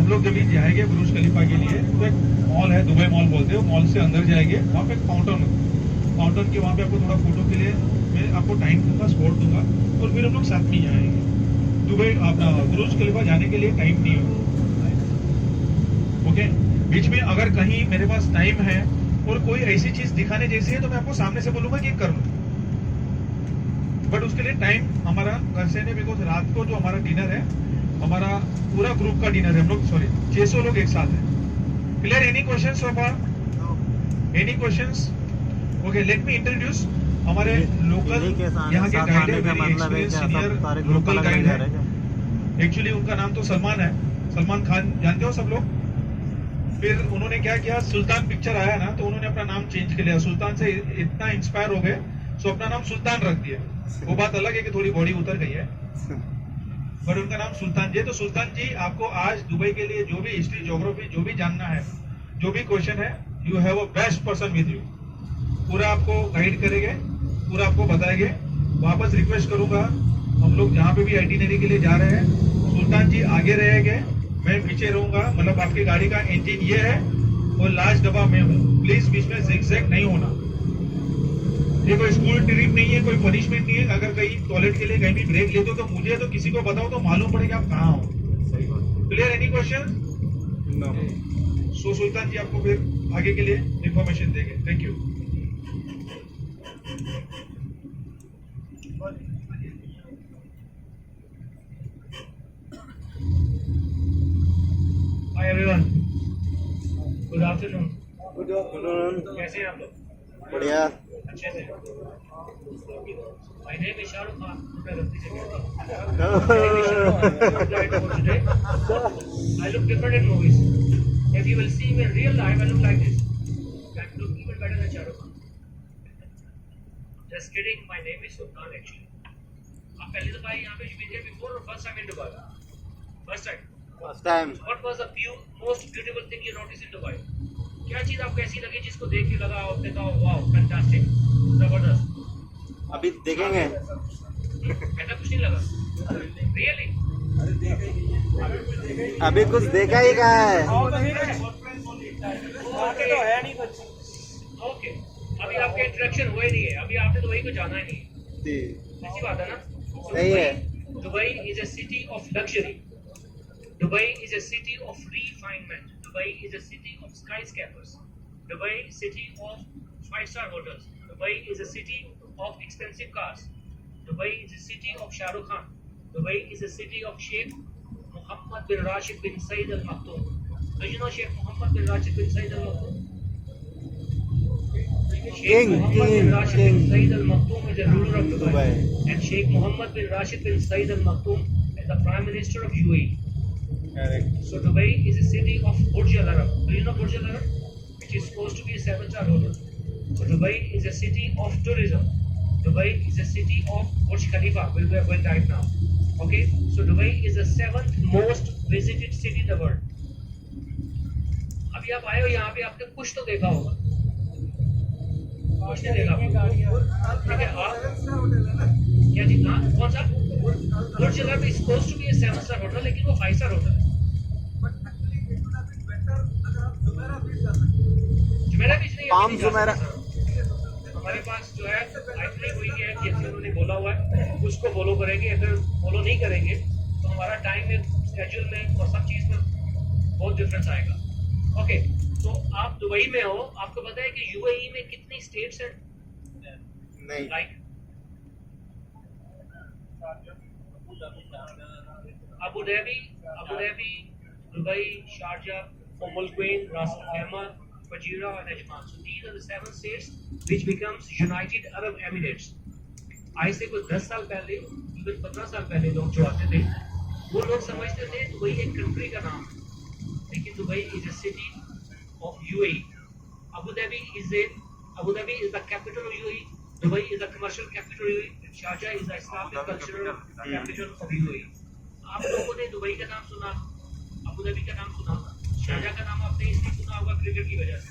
हम लोग जब भी जाएंगे बुर्ज खलीफा के लिए तो एक मॉल है, दुबई मॉल बोलते हैं, मॉल से अंदर जाएंगे, वहाँ पे फाउंटेन के वहाँ पे आपको थोड़ा फोटो के लिए मैं आपको टाइम दूंगा, स्पॉट दूंगा, और फिर हम लोग साथ में जाएंगे। दुबई अपना बुर्ज खलीफा जाने के लिए टाइम नहीं होगा। ओके, बीच में अगर कहीं मेरे पास टाइम है और कोई ऐसी चीज दिखाने जैसी है तो मैं आपको सामने से बोलूंगा कि कर लो, बट उसके लिए टाइम हमारा घर से नहीं, बिकॉज रात को जो हमारा डिनर है, हमारा पूरा ग्रुप का डिनर है, हम लोग 600 लोग एक साथ हैं। Clear? Any question so far? Any questions? Okay, let me introduce हमारे लोकल यहाँ के गाइड है, very experience senior local guide है। एक्चुअली उनका नाम तो सलमान है, सलमान खान, जानते हो सब लोग। फिर उन्होंने क्या किया, सुल्तान पिक्चर आया ना तो उन्होंने अपना नाम चेंज कर लिया, सुल्तान से इतना इंस्पायर हो गए तो अपना नाम सुल्तान रख दिया। वो बात अलग है कि थोड़ी बॉडी उतर गई है, पर उनका नाम सुल्तान जी है। तो सुल्तान जी, आपको आज दुबई के लिए जो भी हिस्ट्री, ज्योग्राफी जो भी जानना है, जो भी क्वेश्चन है, you have a best person with you, पूरा आपको गाइड करेंगे, पूरा आपको बताएंगे। वापस रिक्वेस्ट करूंगा, हम लोग जहाँ पे भी आइटिनरी के लिए जा रहे हैं, सुल्तान जी आगे रहेंगे, मैं पीछे रहूंगा, मतलब आपकी गाड़ी का इंजन ये है और लास्ट डब्बा में हूँ। प्लीज बीच में जिगजैग नहीं होना। ये कोई स्कूल ट्रिप नहीं है, कोई पनिशमेंट नहीं है। अगर कहीं टॉयलेट के लिए कहीं भी ब्रेक लेते हो तो मुझे तो किसी को बताओ तो मालूम पड़ेगा आप कहाँ हो। Clear? Any question? So Sultan ji आपको फिर आगे के लिए इंफॉर्मेशन देंगे। Thank you. Hi everyone, good afternoon. कैसे हैं आप लोग? बढ़िया। अच्छे से। My name is Shahrukh Khan. I look different in movies. If you will see me in real life, I look like this. I look even better than Shahrukh Khan. Just kidding. My name is Sultan actually. आप पहली दफा यहाँ पे been here before or first time in Dubai? First time. First time. What was the most beautiful thing you noticed in Dubai? क्या चीज आपको ऐसी लगी जिसको देख के लगा आपने कहा वाओ फैंटास्टिक, जबरदस्त? अभी देखेंगे। ऐसा कुछ नहीं लगा? रियली? अभी कुछ देखा ही कहाँ है। ओके, अभी आपके इंट्रैक्शन हुए नहीं है, अभी आपने दुबई को जाना ही नहीं है। जी, ऐसी बात है ना? सही है। Dubai is a city of luxury. Dubai is a city of refinement. Dubai is a city of skyscrapers. Dubai is a city of 5-star hotels. Dubai is a city of expensive cars. Dubai is a city of Shah Rukh Khan. Dubai is a city of Sheikh Mohammed bin Rashid bin Saeed Al Maktoum. Do you know Sheikh Mohammed bin Rashid bin Saeed Al Maktoum? Sheikh Mohammed bin Rashid bin Saeed Al Maktoum is a ruler of Dubai. And Sheikh Mohammed bin Rashid bin Saeed Al Maktoum is the Prime Minister of UAE. Correct. So Dubai is a city of Burj Al Arab. Do you know Burj Al Arab? Which is supposed to be a 7-star hotel. So Dubai is a city of tourism. Dubai is a city of Burj Khalifa, where we are going right now. Okay, so Dubai is the 7th most visited city in the world. अभी आप आए हो यहाँ पे, आपने कुछ तो देखा होगा, कुछ नहीं देखा आपको? ठीक है, आप क्या चीज? हाँ, कौन सा? बुर्ज खलीफा is supposed to be a 7-star hotel, लेकिन वो 5-star होटल है। जुमेरा बीच नहीं है, पाम जुमेरा। हमारे पास जो है एक्चुअली वही है जैसे उन्होंने बोला हुआ है, उसको फॉलो करेंगे। अगर फॉलो नहीं करेंगे तो हमारा टाइम में, स्केड्यूल में और सब चीज में बहुत डिफरेंस आएगा। ओके, तो आप दुबई में हो, आपको पता है कि यूएई में कितनी स्टेट्स हैं? नहीं। Like Abu Dhabi, Dubai, Sharjah, Umm Al Quwain, Ras Al खैमा, फजीरा और Ajman. So these are the 7 states which becomes United Arab Emirates. आज से कुछ 10 साल पहले, इवन 15 साल पहले लोग जो आते थे, वो लोग समझते थे दुबई एक कंट्री का नाम है, लेकिन Dubai is a city of UAE. Abu Dhabi is the capital of UAE. Dubai is the commercial capital of UAE. Sharjah is the Islamic cultural capital of UAE. आप लोगों ने दुबई का नाम सुना, अबू धाबी का नाम सुना, Sharjah का नाम आपने इसलिए सुना होगा क्रिकेट की वजह से.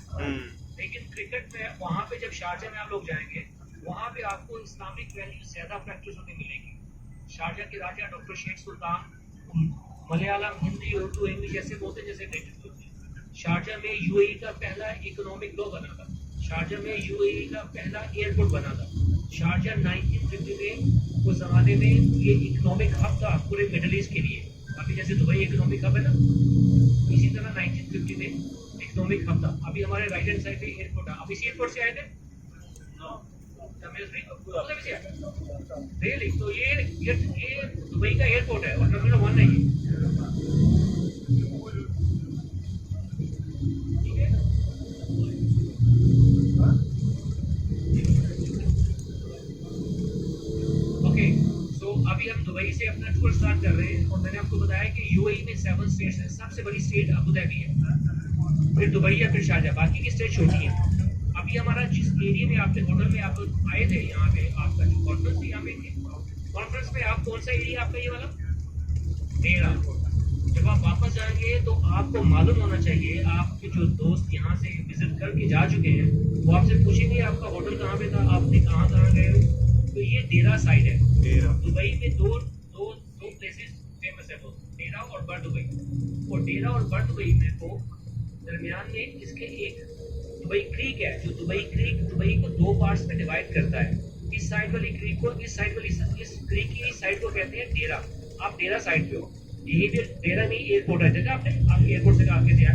लेकिन क्रिकेट में वहाँ पे जब शारजाह में आप लोग जाएंगे, वहाँ पे आपको इस्लामिक वैल्यू ज्यादा प्रैक्टिस होने मिलेगी. शारजाह के राजा डॉक्टर शेख सुल्तान मलयालम, हिंदी, उर्दू, इंग्लिश ऐसे बोलते हैं जैसे ब्रिटिश बोलते हैं। शारजा में यूएई का पहला इकोनॉमिक लॉ बना था। शारजा में यूएई का पहला एयरपोर्ट बना था। शारजा 1950 में उस जमाने में ये इकोनॉमिक हब था पूरे मिडिल ईस्ट के लिए। अभी जैसे दुबई इकोनॉमिक हब है ना, इसी तरह 1950 में इकोनॉमिक हब था। अभी हमारे राइट हैंड साइड पे एयरपोर्ट है। अब इसी एयरपोर्ट से आए थे रियली। तो ये दुबई का एयरपोर्ट है और टर्मिनल 1 है ये। ठीक है, ओके। सो अभी हम दुबई से अपना टूर स्टार्ट कर रहे हैं और मैंने आपको बताया कि यूएई में 7 स्टेट्स हैं। सबसे बड़ी स्टेट अबू धाबी है, फिर दुबई है, फिर शारजा। बाकी की स्टेट छोटी है। अभी हमारा जिस एरिया में आपके होटल में आप आए थे, यहाँ पे आपका जो कॉन्फ्रेंस थी, यहाँ पे कॉन्फ्रेंस में आप कौन सा एरिया आपका ये वाला डेरा। जब आप वापस जाएंगे तो आपको मालूम होना चाहिए, आपके जो दोस्त यहाँ से विजिट करके जा चुके हैं वो आपसे पूछेंगे आपका होटल कहाँ पे था, आपने कहाँ गए हो। तो ये डेरा साइड है। दुबई में दो प्लेसेस फेमस है, डेरा और बर दुबई। और डेरा और बर दुबई में को दरमियान में इसके एक दुबई क्रीक है, जो दुबई क्रीक दुबई को 2 पार्ट्स में डिवाइड करता है। इस साइड वाली क्रीक को, इस साइड वाली, इस क्रीक की इस साइड को कहते हैं डेरा। आप डेरा साइड पे हो। यही भी डेरा में एयरपोर्ट है। जगह आपने आप एयरपोर्ट से आगे दिया।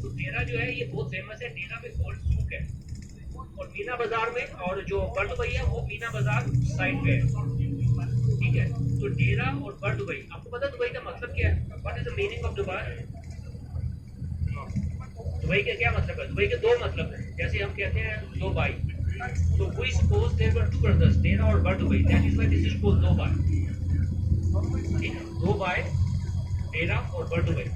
तो डेरा जो है ये बहुत फेमस है। डेरा में गोल्ड सूक है और मीना बाजार में, और जो बर दुबई है वो मीना बाजार साइड पे है। ठीक है, तो डेरा और बर दुबई। आपको पता है दुबई का मतलब क्या है? What is the meaning of Dubai? Dubai का क्या मतलब है? दुबई के 2 मतलब है। जैसे हम कहते हैं 2 भाई, तो we suppose there were 2 brothers, Deira और बर Dubai. That is why this is called 2 भाई। ठीक है, 2 भाई, डेरा और बर दुबई।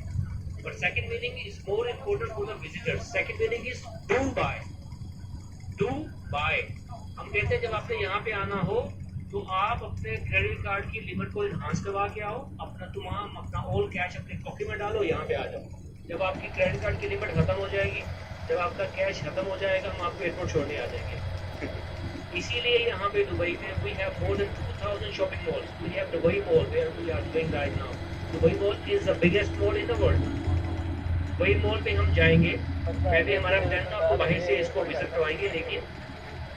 But second meaning is more important for the visitors. Second meaning is do buy. Do buy हम कहते हैं जब आपने यहाँ पे आना हो तो आप अपने क्रेडिट कार्ड की लिमिट को इनहांस करवा के आओ। अपना ऑल कैश अपने पॉकेट में डालो, यहाँ पे आ जाओ। जब आपकी क्रेडिट कार्ड की लिमिट खत्म हो जाएगी, जब आपका कैश खत्म हो जाएगा, हम आपको एयरपोर्ट छोड़ने आ जाएंगे। इसीलिए यहाँ पे दुबई में we have more than 2000 shopping malls. We have Dubai mall where we are doing right now. Dubai mall is the biggest mall in the world. Dubai mall पे हम जाएंगे। पहले हमारा प्लान था आपको बाहर से इसको विजिट करवाएंगे, लेकिन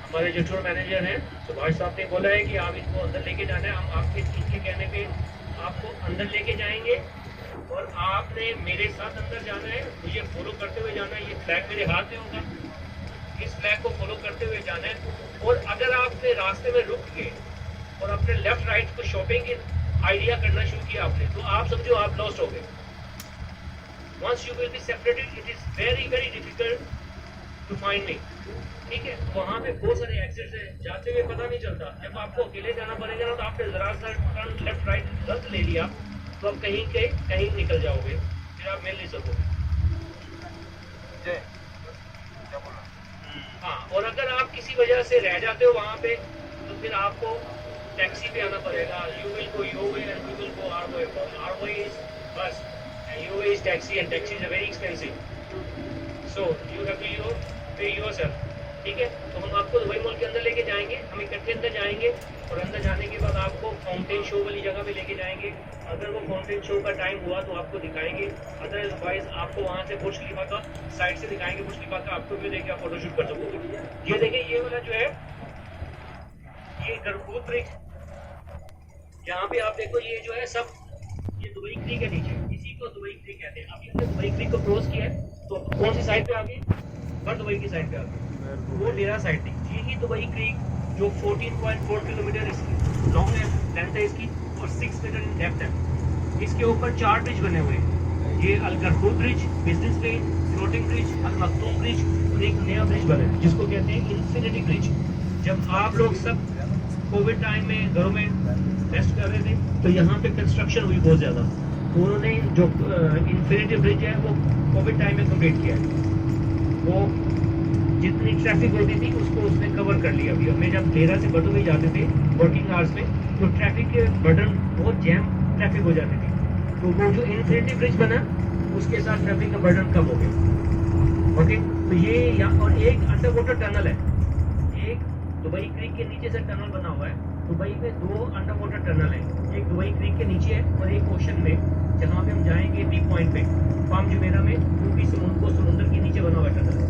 हमारे जो टूर मैनेजर हैं सुभाष साहब ने बोला है कि आप इसको अंदर लेके जाना है। हम आपके इनके कहने पे आपको अंदर लेके जाएंगे और आपने मेरे साथ अंदर जाना है, मुझे फॉलो करते हुए जाना है। ये फ्लैग मेरे हाथ में होगा, इस फ्लैग को फॉलो करते हुए जाना है। और अगर आपने रास्ते में रुक के और अपने लेफ्ट राइट को शॉपिंग आइडिया करना शुरू किया आपने, तो आप समझो आप लॉस्ट हो गए। Once you will be separated, it is very very difficult to find me. ठीक है, वहाँ पे बहुत सारे एग्जिट्स हैं, जाते हुए पता नहीं चलता। जब आपको अकेले जाना पड़ेगा ना, तो आपने जरा सा टर्न लेफ्ट राइट गलत ले लिया तो आप कहीं निकल जाओगे, फिर आप मिल नहीं सकोगे। हाँ, और अगर आप किसी वजह से रह जाते हो वहाँ पे, तो फिर आपको टैक्सी पे आना पड़ेगा। You will go your way and we will go our way. Our way is bus and your way is taxi, and taxis are very expensive. So you have to pay yourself. ठीक है, तो हम आपको Dubai mall के अंदर लेके जाएंगे। हम इकट्ठे अंदर जाएंगे और अंदर जाने के बाद आपको फाउंटेन शो वाली जगह पे लेके जाएंगे। अगर वो फाउंटेन शो का टाइम हुआ तो आपको दिखाएंगे, अदरवाइज आपको वहाँ से बुर्ज खलीफा का साइड से दिखाएंगे। बुर्ज खलीफा का आपको भी देखे आप फोटोशूट कर सकोगे। ये देखिए, ये वाला जो है ये गरकूद ब्रिज, यहाँ पे आप देखो ये जो है सब ये दुबई क्रीक है नीचे, इसी को दुबई क्रीक कहते हैं। अभी हमने दुबई क्रीक को क्रॉस किया है तो कौन सी साइड पे आ गई? बर दुबई की साइड पे आ गई, वो डेरा साइड थी। यही दुबई क्रीक जो 14.4 किलोमीटर इसकी लॉन्ग है, लेंथ है इसकी, और 6 मीटर इन डेप्थ है। इसके ऊपर 4 ब्रिज बने हुए हैं। ये Al Garhoud bridge, business bridge, floating bridge, Al Maktoum bridge, और एक नया ब्रिज बना है जिसको कहते हैं इन्फिनिटी ब्रिज। जब आप लोग सब कोविड टाइम में घरों में रेस्ट कर रहे थे तो यहाँ पे कंस्ट्रक्शन हुई बहुत ज़्यादा, तो उन्होंने जो इन्फिनिटी ब्रिज है वो कोविड टाइम में कंप्लीट किया है। वो जितनी ट्रैफिक होती थी उसको उसने कवर कर लिया। अभी हमें जब डेरा से बर्डुबई जाते थे वर्किंग आवर्स में, तो ट्रैफिक के बर्डन बहुत जैम ट्रैफिक हो जाती थी, तो वो जो इन्फिनिटी ब्रिज बना उसके साथ ट्रैफिक का बर्डन कम हो गया। ओके, तो ये यहाँ, और एक अंडर वाटर टनल है। एक दुबई क्रीक के नीचे से टनल बना हुआ है। दुबई में 2 अंडर वाटर टनल है, एक दुबई क्रीक के नीचे है और एक ओशन में। जहाँ पे हम जाएंगे टी पॉइंट पे पाम जुमेरा में, क्योंकि समुद्र के नीचे बना हुआ टनल है।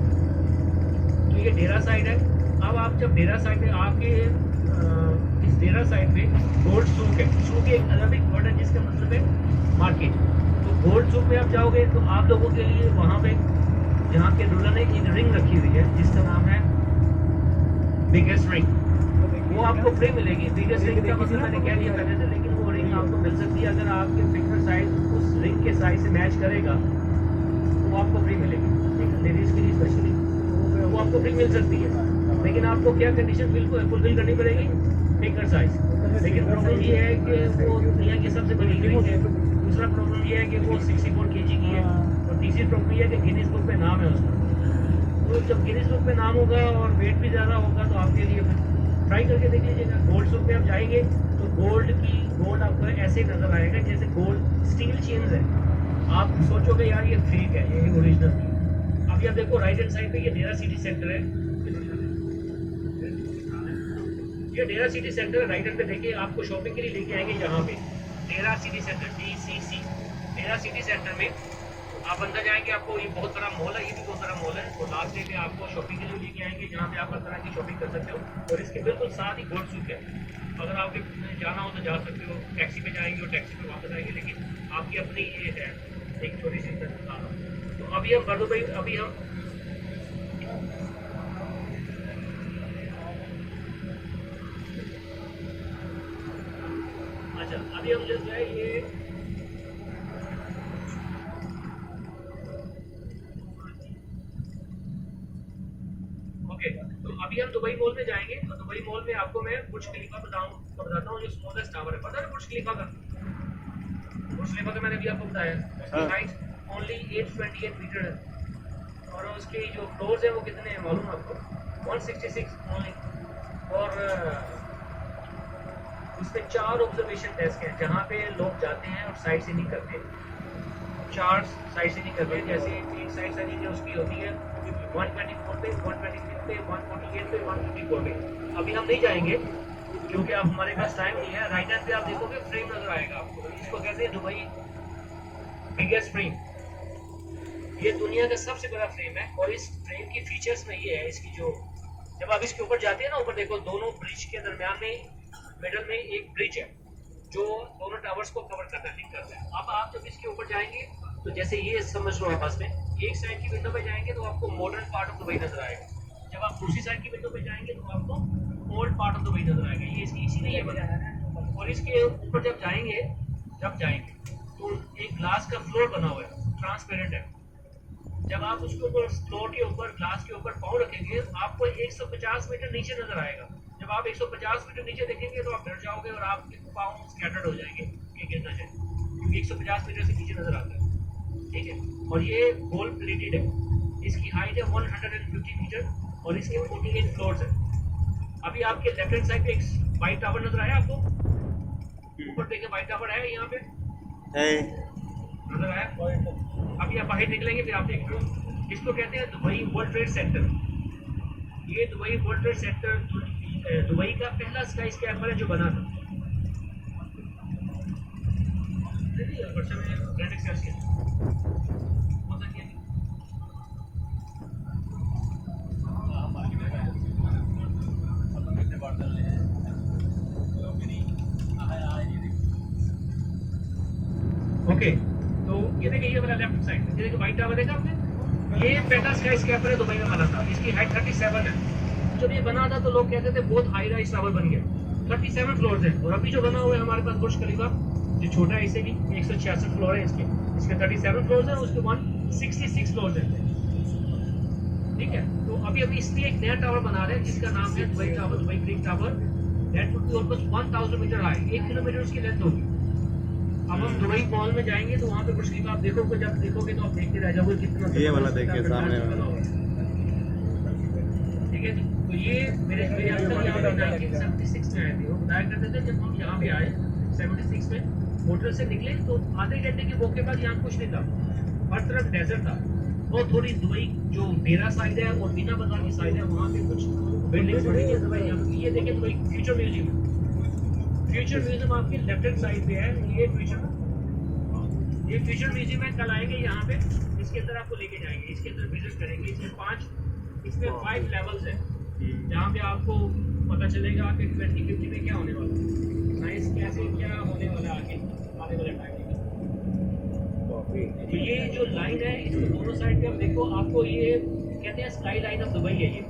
तो ये डेरा साइड है। अब आप जब डेरा साइड पे आके इस डेरा साइड पे गोल्ड सूक है, सूक एक अरबिक वर्ड है जिसका मतलब है मार्केट। तो गोल्ड सूक में आप जाओगे तो आप लोगों के लिए वहाँ पे जहाँ के रूलर ने एक रिंग रखी हुई है जिसका नाम है बिगेस्ट रिंग, वो आपको फ्री मिलेगी। बिगेस्ट रिंग का मतलब मैंने कह दिया पहले से, लेकिन वो रिंग आपको मिल सकती है अगर आपके फिंगर साइज उस रिंग के साइज से मैच करेगा तो वो आपको फ्री मिलेगी। लेडीज के लिए स्पेशली वो आपको फ्री मिल सकती है, लेकिन आपको क्या कंडीशन बिल्कुल फुलफिल करनी पड़ेगी, फिंगर साइज। लेकिन प्रॉब्लम ये है कि वो दुनिया की सबसे बड़ी रिंग है। दूसरा प्रॉब्लम ये है कि वो 64 kg की है, और तीसरी प्रॉब्लम ये है कि गिनीज बुक पे नाम है उसका। तो जब गिनीज बुक पे नाम होगा और वेट भी ज़्यादा होगा तो आपके लिए ट्राई करके देख लीजिएगा। गोल्ड सूक में आप जाएंगे तो गोल्ड आपको ऐसे नजर आएगा जैसे गोल्ड स्टील चेन्स है। आप सोचोगे यार ये फेक है, ये ओरिजिनल नहीं है। अभी आप देखो राइट हैंड साइड पे ये डेरा सिटी सेंटर है, ये डेरा सिटी सेंटर राइट हैंड पे देखिए, आपको शॉपिंग के लिए लेके आएंगे यहाँ पे डेरा सिटी सेंटर DCC। डेरा सिटी सेंटर में आप अंदर जाएंगे, आपको ये बहुत बड़ा मॉल है, ये भी बहुत बड़ा मॉल है। और लास्ट डे पे आपको शॉपिंग के लिए लेके आएंगे जहाँ पे आप हर तरह की शॉपिंग कर सकते हो। और इसके बिल्कुल साथ ही गोल्ड सूक है, अगर आपके जाना हो तो जा सकते हो। टैक्सी पे जाएंगे और टैक्सी पे वापस आएंगे, लेकिन आपकी अपनी ये है एक छोटी सी दुकान। तो अभी हम बर्दो भाई अभी हम अच्छा अभी हम जो है ये तो अभी हम दुबई मॉल में जाएंगे। तो दुबई मॉल में आपको मैं बुर्ज खलीफा बताता हूँ, जो स्मॉलेस्ट टावर है। पता है बुर्ज खलीफा का? बुर्ज खलीफा का मैंने अभी आपको बताया, उसकी हाइट ओनली 828 मीटर है, और उसके जो फ्लोर्स है वो कितने हैं मालूम आपको? 166 ओनली। और उसमें 4 ऑब्जर्वेशन डेस्क हैं जहाँ पे लोग जाते हैं और साइट सीइंग करते हैं। 4 साइट सीइंग करते हैं, जैसे एक साइट सीइंग उसकी होती है 124 पे, 125 पे, 148 पे, 154 पे। अभी हम नहीं जाएंगे क्योंकि अब हमारे पास टाइम नहीं है। राइट हैंड पे आप देखोगे फ्रेम नजर आएगा आपको, इसको कहते हैं दुबई बिगेस्ट फ्रेम। ये दुनिया का सबसे बड़ा फ्रेम है, और इस फ्रेम की फीचर्स में ये है इसकी जो जब आप इसके ऊपर जाते हैं ना, ऊपर देखो दोनों ब्रिज के दरमियान में मिडल में एक ब्रिज है जो दोनों टावर्स को कवर करता है, लिंक करता है। अब आप जब इसके ऊपर जाएंगे तो जैसे ये समझ लो आपस में, एक साइड की विंडो पे जाएंगे तो आपको मॉडर्न पार्ट ऑफ दुबई नजर आएगा। जब आप दूसरी साइड की विंडो पे जाएंगे तो आपको ओल्ड पार्ट ऑफ दुबई नजर आएगा। ये इसकी इसीलिए बना। और इसके ऊपर जब जाएंगे तो एक ग्लास का फ्लोर बना हुआ है, ट्रांसपेरेंट है। जब आप उसके ऊपर फ्लोर के ऊपर ग्लास के ऊपर पाँव रखेंगे आपको 150 मीटर नीचे नजर आएगा। जब आप 150 मीटर नीचे देखेंगे तो आप डर जाओगे और आपके पाँव स्कैटर्ड हो जाएंगे, ये गिर ना जाए, क्योंकि 150 मीटर से नीचे नजर आता है। ठीक है, और ये गोल्ड प्लेटेड है, इसकी हाइट है 150 मीटर और इसके 48 फ्लोर्स है। अभी आपके लेफ्ट हैंड साइड पे एक वाइट टावर नजर आया आपको? ऊपर देखिए वाइट टावर है यहाँ पे, नजर आया? अभी आप बाहर निकलेंगे फिर आप देख लो। इसको कहते हैं दुबई वर्ल्ड ट्रेड सेंटर। ये Dubai world trade centre Dubai का पहला स्काई स्कैपर है जो बना था। ओके, तो ये देखिए ये वाला लेफ्ट साइड, ये देखिए व्हाइट टावर देखा आपने? ये पहला स्काई स्कैपर है दुबई में बना था। इसकी हाइट 37 है। जब ये बना था तो लोग कहते थे बहुत हाई राइज टावर बन गया। 37 फ्लोर्स है। और अभी जो बना हुआ है हमारे पास बुर्ज खलीफा, जो छोटा है, इसे भी 166 फ्लोर है इसके 37 फ्लोर्स है, उसके 166 फ्लोर्स है। ठीक है, तो अभी इसलिए एक नया टावर बना रहे हैं जिसका नाम है Dubai tower, Dubai click tower. That would be almost 1000 meter high, 1 kilometer उसकी लेंथ होगी। अब हम दुबई मॉल में जाएंगे तो वहाँ पे बुर्ज खलीफा आप देखोगे, जब देखोगे तो आप देखते रह जाओगे कितना। ये वाला देखिए सामने, ठीक है। तो ये मेरे अंकल यहाँ पे 1976 में आए थे। वो बताया करते थे जब हम यहाँ पे आए 76 में होटल से निकले तो आधे घंटे के वॉक के बाद यहाँ कुछ नहीं था, हर तरफ डेजर्ट था। और थोड़ी दुबई जो डेरा साइड है और मीना बाजार की साइड है वहाँ पे कुछ बिल्डिंग्स बनी है दुबई। ये देखिए Dubai future museum. Future museum आपके लेफ्ट हैंड साइड पे है। ये फ्यूचर ये फ्यूचर म्यूजियम में कल आएंगे यहाँ पे, इसके अंदर आपको लेके जाएंगे, इसके अंदर विजिट करेंगे। इसमें 5 लेवल्स है जहाँ पे आपको पता चलेगा कि 2050 में क्या होने वाला है, साइंस कैसे क्या होने वाला है आगे आने वाले टाइम में। तो ये जो लाइन है इसमें दोनों साइड पे आप देखो, आपको ये कहते हैं स्काई लाइन ऑफ दुबई है ये।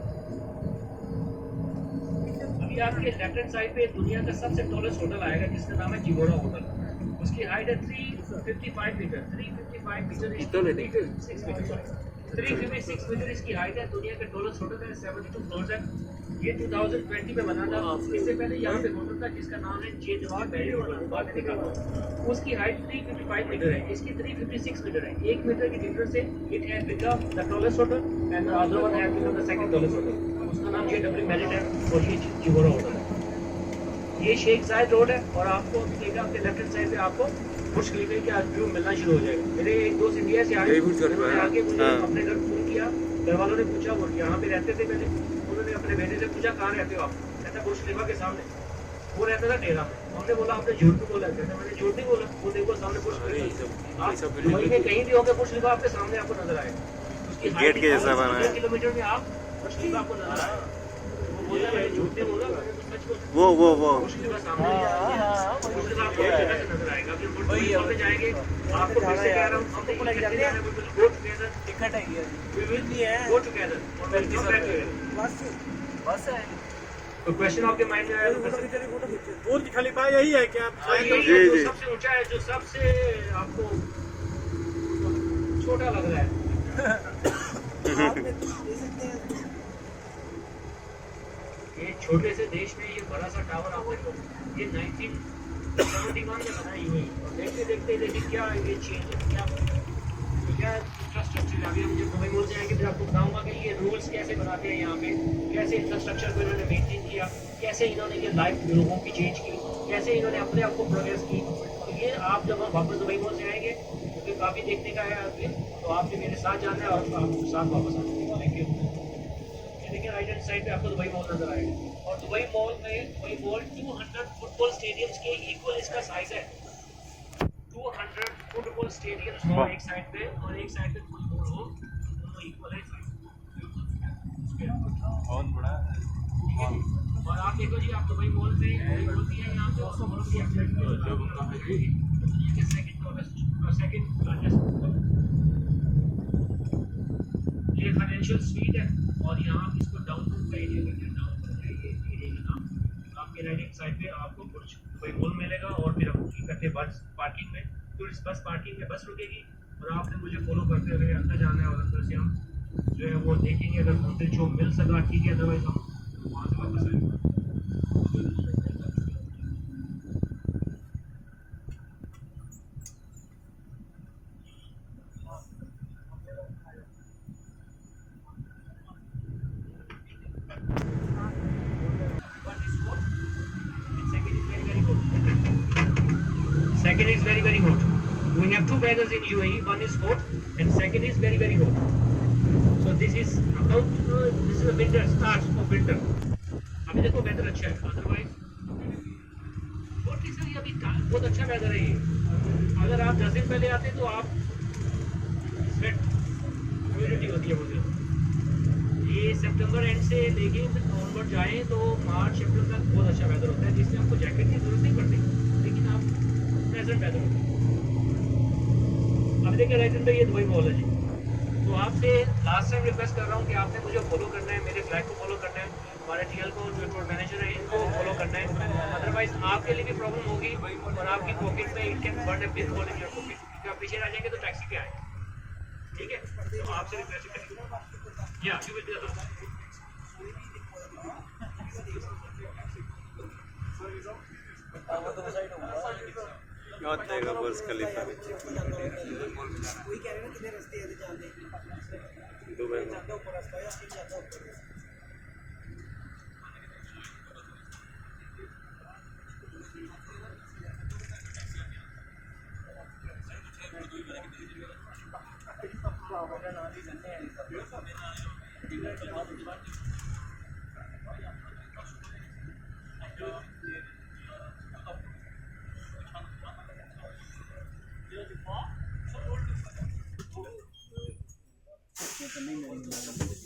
अभी आपके लेफ्ट हैंड साइड पे दुनिया का सबसे टॉलेस्ट होटल आएगा जिसका नाम है जिगोरा होटल। उसकी हाइट है 355 मीटर। 355 मीटर 356 मीटर इसकी हाइट है। दुनिया का टॉलेस्ट होटल है, 72 फ्लोर्स है। ये 2020 में बना था। इससे पहले यहाँ पे होटल था जिसका नाम है जे जवाहर पहले होटल, बाद में निकाला। उसकी हाइट 355 मीटर है, इसकी 356 मीटर है। 1 मीटर की डिफरेंस से it has become the tallest hotel and the other one has become the second tallest hotel. उसका नाम JW मैरिट है और ये जिगोरा होटल है। ये शेख जायद रोड है और आपको देखा आपके लेफ्ट हैंड साइड पे आपको बुर्ज खलीफा का व्यू मिलना शुरू हो जाएगा। मेरे एक दोस्त इंडिया से आए, उन्होंने आके मुझे अपने घर फोन किया। घर वालों ने पूछा, वो यहाँ पे रहते थे पहले, उन्होंने अपने बेटे से पूछा कहाँ रहते हो आप? कहता बुर्ज खलीफा के सामने। वो रहता था डेरा में। हमने बोला आपने झूठ क्यों बोला? कहता मैंने झूठ नहीं बोला, वो देखो सामने बुर्ज खलीफा। आप दुबई में कहीं भी होंगे बुर्ज खलीफा आपके सामने आपको नजर आएगा। उसकी गेट के जैसा बना है। किलोमीटर में आप बुर्ज खलीफा आपको नजर आएगा। वो बोला मैंने झूठ नहीं बोला, मैंने तो सच बोला। वो बुर्ज खलीफा सामने आपको जगह से नजर आएगा। फिर बुर्ज खलीफा पे जाएंगे, आपको फिर से कह रहा हूँ हमने इकट्ठे जाना है, we will go together, we will go together और we'll come back together। तो क्वेश्चन आपके माइंड में आया तो बुर्ज खलीफा यही है क्या? यही जी, है जो जी। सबसे ऊंचा है, जो सबसे आपको छोटा लग रहा है। ये छोटे से देश में ये बड़ा सा टावर आपने ये 1971 में बना यूएई और देखते देखते देखिए क्या ये चेंज है, क्या इंफ्रास्ट्रक्चर। अभी हम जब दुबई मॉल से आएंगे फिर आपको बताऊंगा कि ये रूल्स कैसे बनाते हैं यहाँ पे, कैसे इंफ्रास्ट्रक्चर को इन्होंने मेंटेन किया, कैसे इन्होंने ये लाइफ लोगों की चेंज की, कैसे इन्होंने अपने आप को प्रोग्रेस की। तो ये आप जब हम वापस दुबई मॉल से आएंगे क्योंकि काफ़ी देखने का है आगे, तो आपने मेरे साथ जाना है और आपके साथ वापस आना है। Thank you. देखिए राइट हैंड साइड पे आपको दुबई मॉल नजर आएगा और दुबई मॉल 200 फुटबॉल स्टेडियम्स के इक्वल इसका साइज है। 200 फुटबॉल स्टेडियम्स हो एक साइड पे और एक साइड पे कोई मॉल हो, दोनों इक्वल है साइज। बहुत बड़ा है। और आप देखो जी, आप दुबई मॉल पे मॉल भी है यहाँ पे और मॉल भी है। सेकंड ये फाइनेंशियल स्वीट है और यहाँ आप इसको डाउनटाउन का एरिया करते हैं। डाउनटाउन का एरिया का नाम आपके राइट हैंड साइड पे आपको बुर्ज दुबई मॉल मिलेगा और फिर हम इकट्ठे बस पार्किंग में, तो इस बस पार्किंग में बस रुकेगी और आपने मुझे फॉलो करते हुए अंदर जाना है और अंदर से हम जो है वो देखेंगे। अगर हमसे जो मिल सका ठीक है, अदरवाइज हम वहाँ से वापस आएंगे। Second is very very hot. We have two weathers in UAE. One is hot and second is very very hot. So this is about this is a winter starts of winter. अभी देखो weather अच्छा है. Otherwise बहुत sir ये अभी बहुत अच्छा weather है ये. अगर आप 10 दिन पहले आते तो आप sweat humidity होती है बहुत। ये सितंबर एंड से लेके नवंबर जाएं तो मार्च अप्रैल तक बहुत अच्छा वेदर होता है जिसमें आपको जैकेट की जरूरत नहीं पड़ती, लेकिन आप प्रेजेंट वेदर होता है। अब देखिए राइट हैंड पे ये दुबई मॉल है जी। तो आपसे लास्ट टाइम रिक्वेस्ट कर रहा हूँ कि आपने मुझे फॉलो करना है, मेरे फ्लैग को फॉलो करना है, हमारे टीएल को जो टूर मैनेजर है इनको फॉलो करना है। अदरवाइज आपके लिए भी प्रॉब्लम होगी और आपकी पॉकेट में it can burn a big hole in your pocket. क्योंकि आप पीछे रह जाएंगे तो टैक्सी पे आएंगे, ठीक है? तो आपसे रिक्वेस्ट करेंगे या यू विल देगा बुर्ज खलीफा दुबई में। इसमें तो नहीं मिलेंगे।